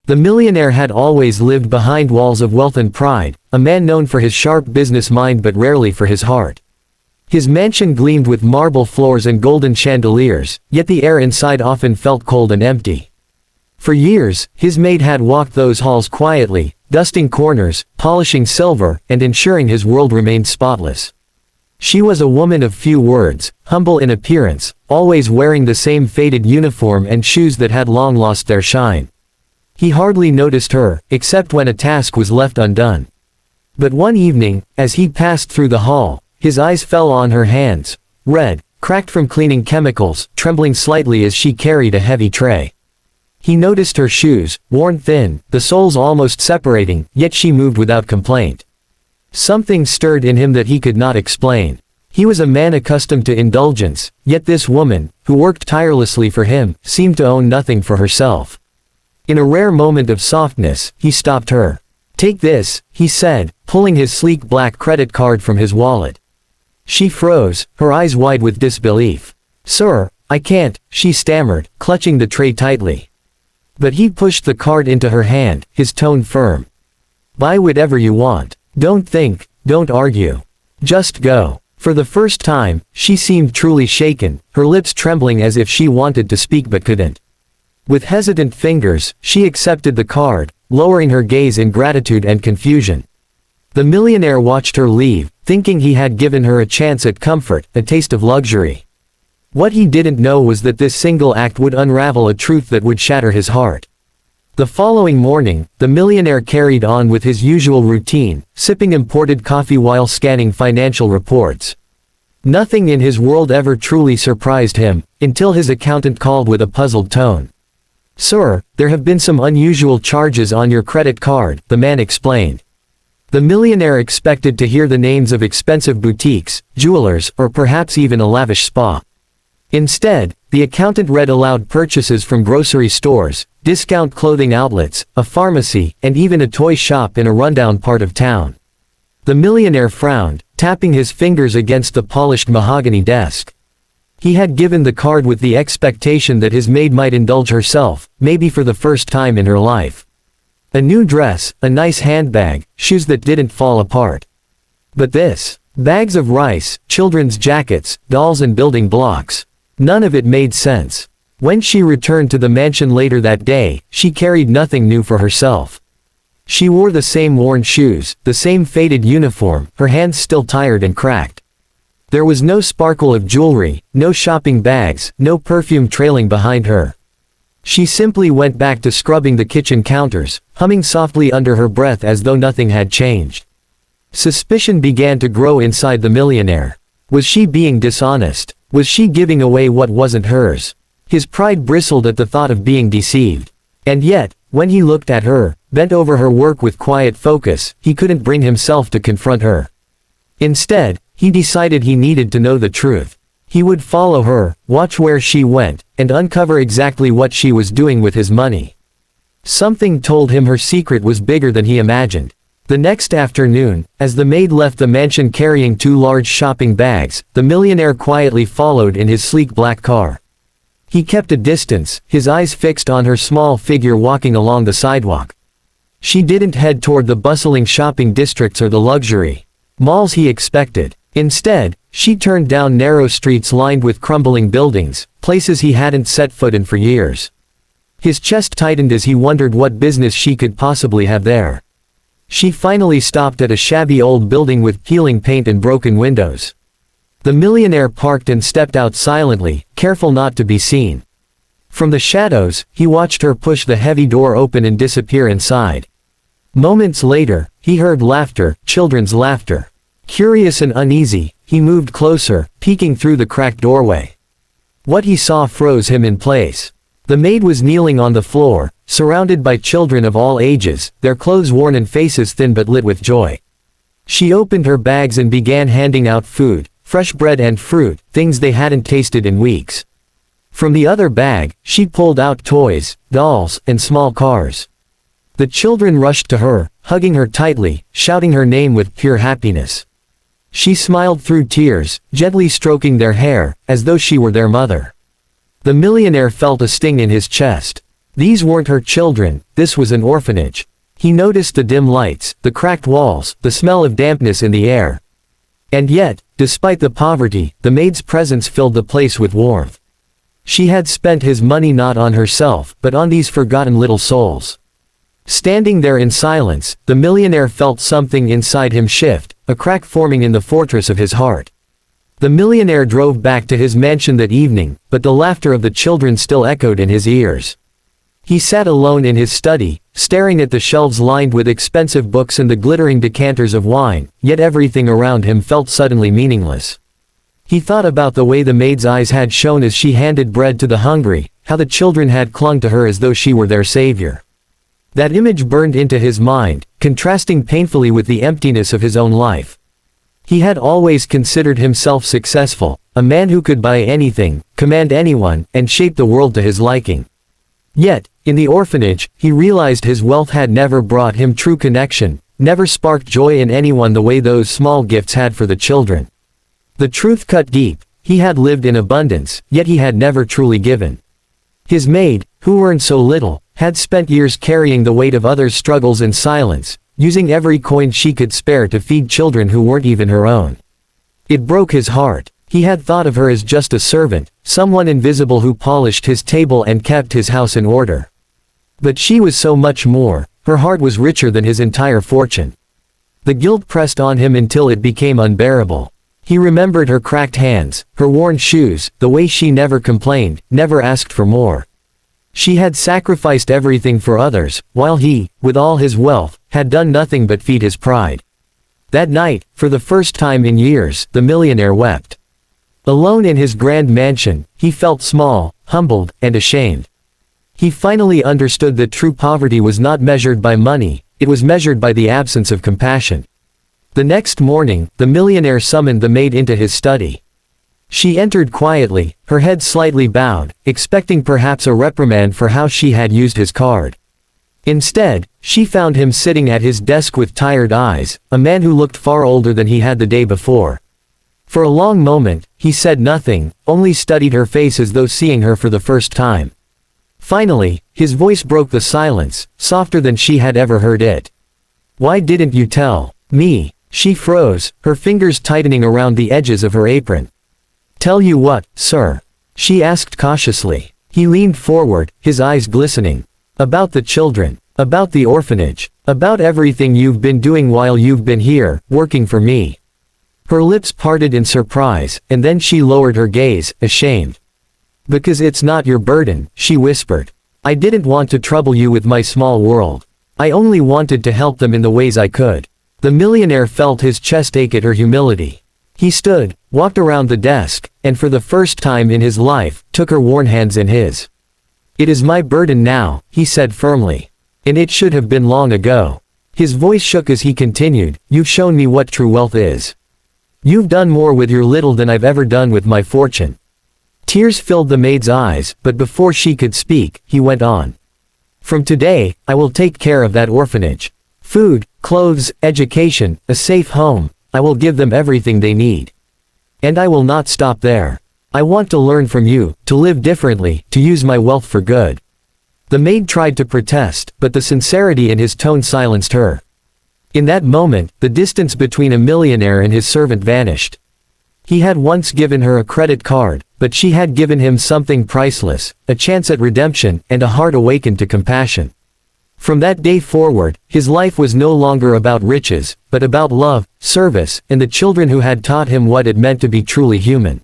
The millionaire had always lived behind walls of wealth and pride, a man known for his sharp business mind but rarely for his heart. His mansion gleamed with marble floors and golden chandeliers, yet the air inside often felt cold and empty. For years, his maid had walked those halls quietly, dusting corners, polishing silver, and ensuring his world remained spotless. She was a woman of few words, humble in appearance, always wearing the same faded uniform and shoes that had long lost their shine. He hardly noticed her, except when a task was left undone. But one evening, as he passed through the hall, his eyes fell on her hands, red, cracked from cleaning chemicals, trembling slightly as she carried a heavy tray. He noticed her shoes, worn thin, the soles almost separating, yet she moved without complaint. Something stirred in him that he could not explain. He was a man accustomed to indulgence, yet this woman, who worked tirelessly for him, seemed to own nothing for herself. In a rare moment of softness, he stopped her. "Take this," he said, pulling his sleek black credit card from his wallet. She froze, her eyes wide with disbelief. "Sir, I can't," she stammered, clutching the tray tightly. But he pushed the card into her hand, his tone firm. "Buy whatever you want. Don't think, don't argue. Just go." For the first time, she seemed truly shaken, her lips trembling as if she wanted to speak but couldn't. With hesitant fingers, she accepted the card, lowering her gaze in gratitude and confusion. The millionaire watched her leave, thinking he had given her a chance at comfort, a taste of luxury. What he didn't know was that this single act would unravel a truth that would shatter his heart. The following morning, the millionaire carried on with his usual routine, sipping imported coffee while scanning financial reports. Nothing in his world ever truly surprised him, until his accountant called with a puzzled tone. "Sir, there have been some unusual charges on your credit card," the man explained. The millionaire expected to hear the names of expensive boutiques, jewelers, or perhaps even a lavish spa. Instead, the accountant read aloud purchases from grocery stores, discount clothing outlets, a pharmacy, and even a toy shop in a rundown part of town. The millionaire frowned, tapping his fingers against the polished mahogany desk. He had given the card with the expectation that his maid might indulge herself, maybe for the first time in her life. A new dress, a nice handbag, shoes that didn't fall apart. But this, bags of rice, children's jackets, dolls and building blocks. None of it made sense. When she returned to the mansion later that day, she carried nothing new for herself. She wore the same worn shoes, the same faded uniform, her hands still tired and cracked. There was no sparkle of jewelry, no shopping bags, no perfume trailing behind her. She simply went back to scrubbing the kitchen counters, humming softly under her breath as though nothing had changed. Suspicion began to grow inside the millionaire. Was she being dishonest? Was she giving away what wasn't hers? His pride bristled at the thought of being deceived. And yet, when he looked at her, bent over her work with quiet focus, he couldn't bring himself to confront her. Instead, he decided he needed to know the truth. He would follow her, watch where she went, and uncover exactly what she was doing with his money. Something told him her secret was bigger than he imagined. The next afternoon, as the maid left the mansion carrying 2 large shopping bags, the millionaire quietly followed in his sleek black car. He kept a distance, his eyes fixed on her small figure walking along the sidewalk. She didn't head toward the bustling shopping districts or the luxury malls he expected. Instead, she turned down narrow streets lined with crumbling buildings, places he hadn't set foot in for years. His chest tightened as he wondered what business she could possibly have there. She finally stopped at a shabby old building with peeling paint and broken windows. The millionaire parked and stepped out silently, careful not to be seen. From the shadows, he watched her push the heavy door open and disappear inside. Moments later, he heard laughter, children's laughter. Curious and uneasy, he moved closer, peeking through the cracked doorway. What he saw froze him in place. The maid was kneeling on the floor, surrounded by children of all ages, their clothes worn and faces thin but lit with joy. She opened her bags and began handing out food, fresh bread and fruit, things they hadn't tasted in weeks. From the other bag, she pulled out toys, dolls, and small cars. The children rushed to her, hugging her tightly, shouting her name with pure happiness. She smiled through tears, gently stroking their hair, as though she were their mother. The millionaire felt a sting in his chest. These weren't her children, this was an orphanage. He noticed the dim lights, the cracked walls, the smell of dampness in the air. And yet, despite the poverty, the maid's presence filled the place with warmth. She had spent his money not on herself, but on these forgotten little souls. Standing there in silence, the millionaire felt something inside him shift, a crack forming in the fortress of his heart. The millionaire drove back to his mansion that evening, but the laughter of the children still echoed in his ears. He sat alone in his study, staring at the shelves lined with expensive books and the glittering decanters of wine, yet everything around him felt suddenly meaningless. He thought about the way the maid's eyes had shone as she handed bread to the hungry, how the children had clung to her as though she were their savior. That image burned into his mind, contrasting painfully with the emptiness of his own life. He had always considered himself successful, a man who could buy anything, command anyone, and shape the world to his liking. Yet, in the orphanage, he realized his wealth had never brought him true connection, never sparked joy in anyone the way those small gifts had for the children. The truth cut deep. He had lived in abundance, yet he had never truly given. His maid, who earned so little, had spent years carrying the weight of others' struggles in silence, using every coin she could spare to feed children who weren't even her own. It broke his heart. He had thought of her as just a servant, someone invisible who polished his table and kept his house in order. But she was so much more. Her heart was richer than his entire fortune. The guilt pressed on him until it became unbearable. He remembered her cracked hands, her worn shoes, the way she never complained, never asked for more. She had sacrificed everything for others, while he, with all his wealth, had done nothing but feed his pride. That night, for the first time in years, the millionaire wept. Alone in his grand mansion, he felt small, humbled, and ashamed. He finally understood that true poverty was not measured by money, it was measured by the absence of compassion. The next morning, the millionaire summoned the maid into his study. She entered quietly, her head slightly bowed, expecting perhaps a reprimand for how she had used his card. Instead, she found him sitting at his desk with tired eyes, a man who looked far older than he had the day before. For a long moment, he said nothing, only studied her face as though seeing her for the first time. Finally, his voice broke the silence, softer than she had ever heard it. "Why didn't you tell me?" She froze, her fingers tightening around the edges of her apron. "Tell you what, sir?" she asked cautiously. He leaned forward, his eyes glistening. "About the children. About the orphanage. About everything you've been doing while you've been here, working for me." Her lips parted in surprise, and then she lowered her gaze, ashamed. "Because it's not your burden," she whispered. "I didn't want to trouble you with my small world. I only wanted to help them in the ways I could." The millionaire felt his chest ache at her humility. He stood, walked around the desk, and for the first time in his life, took her worn hands in his. "It is my burden now," he said firmly. "And it should have been long ago." His voice shook as he continued, "You've shown me what true wealth is. You've done more with your little than I've ever done with my fortune." Tears filled the maid's eyes, but before she could speak, he went on. "From today, I will take care of that orphanage. Food, clothes, education, a safe home, I will give them everything they need. And I will not stop there. I want to learn from you, to live differently, to use my wealth for good." The maid tried to protest, but the sincerity in his tone silenced her. In that moment, the distance between a millionaire and his servant vanished. He had once given her a credit card, but she had given him something priceless, a chance at redemption, and a heart awakened to compassion. From that day forward, his life was no longer about riches, but about love, service, and the children who had taught him what it meant to be truly human.